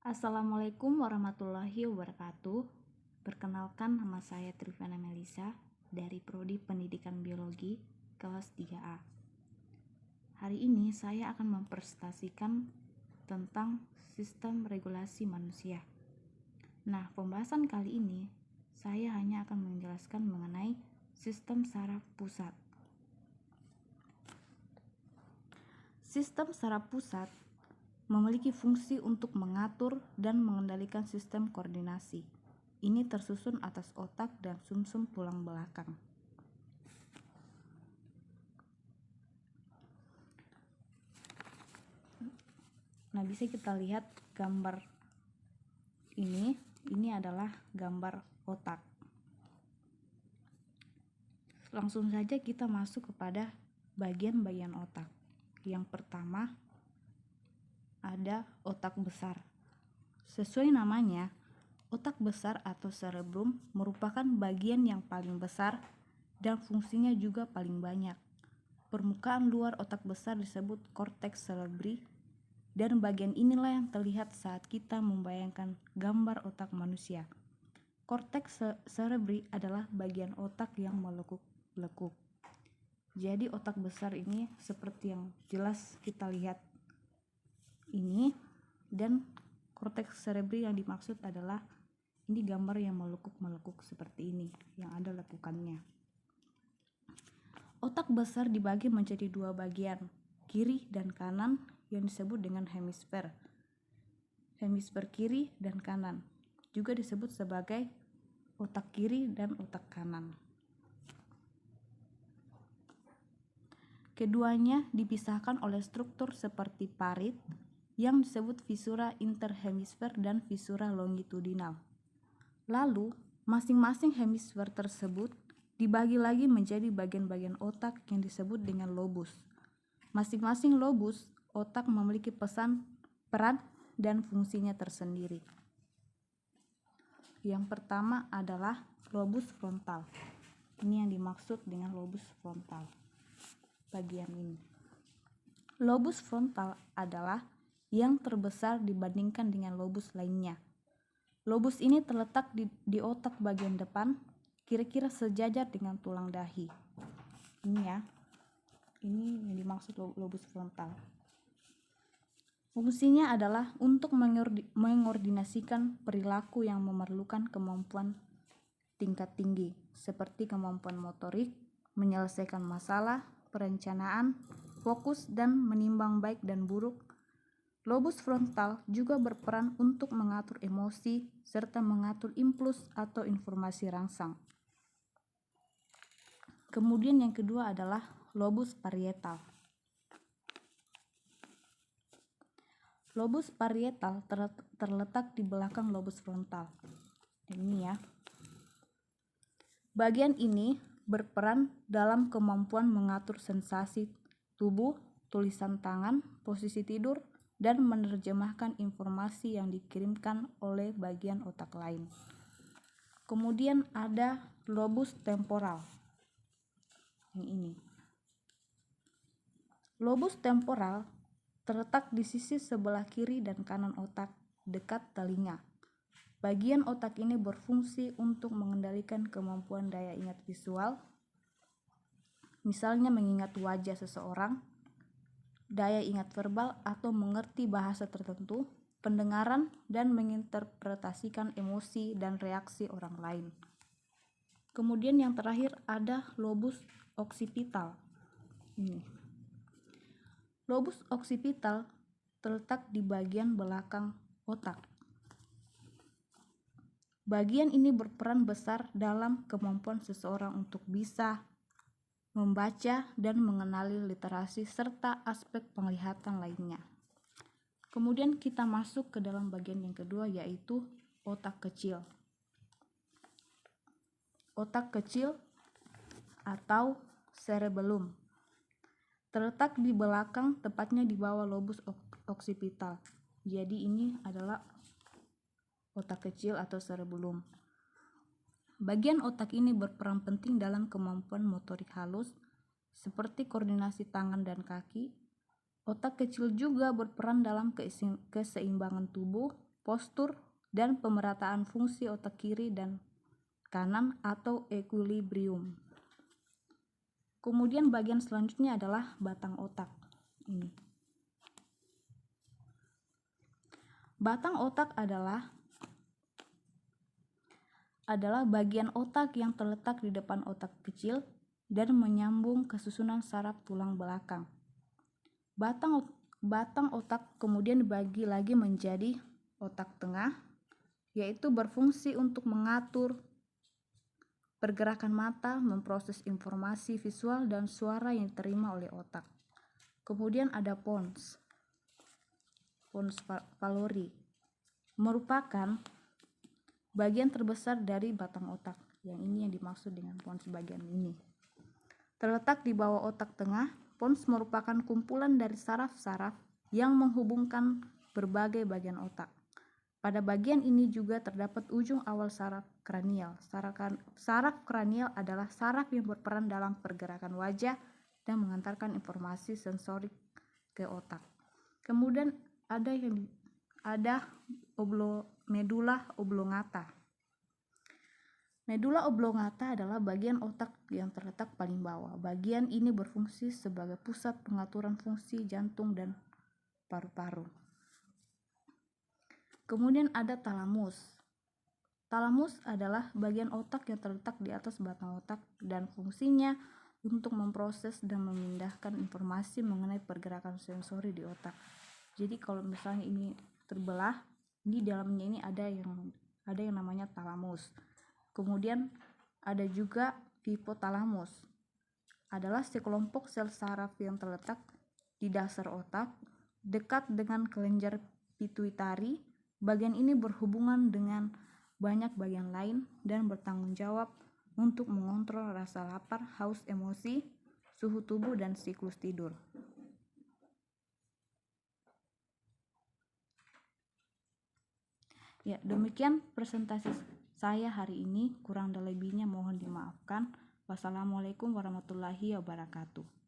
Assalamualaikum warahmatullahi wabarakatuh. Perkenalkan, nama saya Trivana Melisa dari Prodi Pendidikan Biologi kelas 3A. Hari ini saya akan mempresentasikan tentang sistem regulasi manusia. Nah, pembahasan kali ini saya hanya akan menjelaskan mengenai sistem saraf pusat. Sistem saraf pusat memiliki fungsi untuk mengatur dan mengendalikan sistem koordinasi. Ini tersusun atas otak dan sumsum tulang belakang. Nah, bisa kita lihat gambar ini. Ini adalah gambar otak. Langsung saja kita masuk kepada bagian-bagian otak. Yang pertama ada otak besar. Sesuai namanya, otak besar atau cerebrum merupakan bagian yang paling besar dan fungsinya juga paling banyak. Permukaan luar otak besar disebut korteks cerebri, dan bagian inilah yang terlihat saat kita membayangkan gambar otak manusia. Korteks cerebri adalah bagian otak yang melekuk-lekuk. Jadi otak besar ini seperti yang jelas kita lihat ini, dan korteks cerebri yang dimaksud adalah ini gambar yang melekuk-melekuk seperti ini, yang ada lekukannya. Otak besar dibagi menjadi dua bagian, kiri dan kanan, yang disebut dengan hemisfer. Hemisfer kiri dan kanan juga disebut sebagai otak kiri dan otak kanan. Keduanya dipisahkan oleh struktur seperti parit yang disebut visura interhemisfer dan visura longitudinal. Lalu, masing-masing hemisfer tersebut dibagi lagi menjadi bagian-bagian otak yang disebut dengan lobus. Masing-masing lobus otak memiliki peran dan fungsinya tersendiri. Yang pertama adalah lobus frontal. Ini yang dimaksud dengan lobus frontal. Bagian ini. Lobus frontal adalah yang terbesar dibandingkan dengan lobus lainnya. Lobus ini terletak di otak bagian depan, kira-kira sejajar dengan tulang dahi. Ini ya, ini yang dimaksud lobus frontal. Fungsinya adalah untuk mengordinasikan perilaku yang memerlukan kemampuan tingkat tinggi, seperti kemampuan motorik, menyelesaikan masalah, perencanaan, fokus, dan menimbang baik dan buruk. Lobus frontal juga berperan untuk mengatur emosi serta mengatur impuls atau informasi rangsang. Kemudian yang kedua adalah lobus parietal. Lobus parietal terletak di belakang lobus frontal. Ini ya. Bagian ini berperan dalam kemampuan mengatur sensasi tubuh, tulisan tangan, posisi tidur, dan menerjemahkan informasi yang dikirimkan oleh bagian otak lain. Kemudian ada lobus temporal. Ini. Lobus temporal terletak di sisi sebelah kiri dan kanan otak, dekat telinga. Bagian otak ini berfungsi untuk mengendalikan kemampuan daya ingat visual, misalnya mengingat wajah seseorang, daya ingat verbal atau mengerti bahasa tertentu, pendengaran, dan menginterpretasikan emosi dan reaksi orang lain. Kemudian yang terakhir ada lobus oksipital. Ini. Lobus oksipital terletak di bagian belakang otak. Bagian ini berperan besar dalam kemampuan seseorang untuk bisa membaca dan mengenali literasi serta aspek penglihatan lainnya. Kemudian kita masuk ke dalam bagian yang kedua, yaitu otak kecil. Otak kecil atau cerebellum terletak di belakang, tepatnya di bawah lobus oksipital. Jadi ini adalah otak kecil atau cerebellum. Bagian otak ini berperan penting dalam kemampuan motorik halus, seperti koordinasi tangan dan kaki. Otak kecil juga berperan dalam keseimbangan tubuh, postur, dan pemerataan fungsi otak kiri dan kanan atau equilibrium. Kemudian bagian selanjutnya adalah batang otak. Ini. Batang otak adalah bagian otak yang terletak di depan otak kecil dan menyambung ke susunan saraf tulang belakang. Batang otak kemudian dibagi lagi menjadi otak tengah, yaitu berfungsi untuk mengatur pergerakan mata, memproses informasi visual dan suara yang diterima oleh otak. Kemudian ada pons valori, merupakan bagian terbesar dari batang otak. Yang ini yang dimaksud dengan pons bagian ini. Terletak di bawah otak tengah, pons merupakan kumpulan dari saraf-saraf yang menghubungkan berbagai bagian otak. Pada bagian ini juga terdapat ujung awal saraf kranial. Saraf kranial adalah saraf yang berperan dalam pergerakan wajah dan mengantarkan informasi sensorik ke otak. Kemudian ada medula oblongata. Medula oblongata adalah bagian otak yang terletak paling bawah. Bagian ini berfungsi sebagai pusat pengaturan fungsi jantung dan paru-paru. Kemudian ada talamus. Talamus adalah bagian otak yang terletak di atas batang otak dan fungsinya untuk memproses dan memindahkan informasi mengenai pergerakan sensori di otak. Jadi kalau misalnya ini terbelah, di dalamnya ini ada yang namanya talamus. Kemudian ada juga hipotalamus. Adalah sekelompok sel saraf yang terletak di dasar otak, dekat dengan kelenjar pituitari. Bagian ini berhubungan dengan banyak bagian lain dan bertanggung jawab untuk mengontrol rasa lapar, haus, emosi, suhu tubuh, dan siklus tidur. Ya, demikian presentasi saya hari ini. Kurang dan lebihnya mohon dimaafkan. Wassalamualaikum warahmatullahi wabarakatuh.